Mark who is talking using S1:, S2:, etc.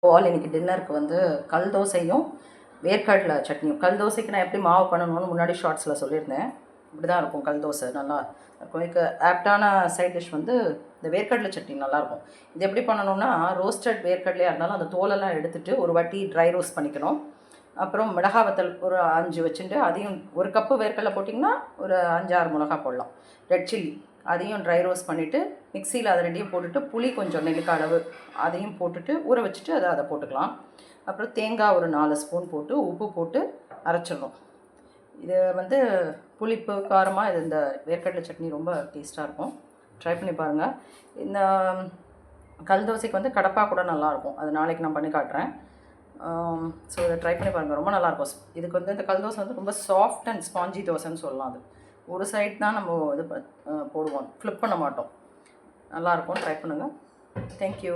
S1: All இன்றைக்கி டின்னருக்கு வந்து கல் தோசையும் வேர்க்கடலை சட்னியும். கல் தோசைக்கு நான் எப்படி மாவு பண்ணணும்னு முன்னாடி ஷார்ட்ஸில் சொல்லியிருந்தேன். இப்படி தான் இருக்கும் கல் தோசை, நல்லா இருக்கும். இதுக்கு ஆப்டான சைட் டிஷ் வந்து இந்த வேர்க்கடலை சட்னி நல்லாயிருக்கும். இது எப்படி பண்ணணும்னா, ரோஸ்டட் வேர்க்கடலையாக இருந்தாலும் அந்த தோலெல்லாம் எடுத்துகிட்டு ஒரு வாட்டி ட்ரை ரோஸ்ட் பண்ணிக்கணும். அப்புறம் மிளகா வத்தல் ஒரு 5 வச்சுட்டு அதையும், ஒரு கப்பு வேர்க்கடலை போட்டிங்கன்னா ஒரு 5-6 மிளகா போடலாம். ரெட் சில்லி அதையும் ட்ரை ரோஸ்ட் பண்ணிவிட்டு மிக்சியில் அதை ரெண்டையும் போட்டுட்டு புளி கொஞ்சம் நெல்லிக்காய் அளவு அதையும் போட்டுட்டு ஊற வச்சுட்டு அதை போட்டுக்கலாம். அப்புறம் தேங்காய் ஒரு 4 ஸ்பூன் போட்டு உப்பு போட்டு அரைச்சிடணும். இது வந்து புளிப்பு காரமாக இது இந்த வேர்க்கடலை சட்னி ரொம்ப டேஸ்ட்டாக இருக்கும். ட்ரை பண்ணி பாருங்கள். இந்த கல் தோசைக்கு வந்து கடப்பா கூட நல்லாயிருக்கும். அது நாளைக்கு நான் பண்ணி காட்டுறேன். ஸோ இதை ட்ரை பண்ணி பாருங்கள், ரொம்ப நல்லாயிருக்கும். இதுக்கு வந்து இந்த கல் தோசை வந்து ரொம்ப சாஃப்ட் அண்ட் ஸ்பாஞ்சி தோசைன்னு சொல்லலாம். அது ஒரு சைட் தான் நம்ம இது போடுவோம், ஃப்ளிப் பண்ண மாட்டோம். நல்லாயிருக்கும், ட்ரை பண்ணுங்கள். தேங்க்யூ.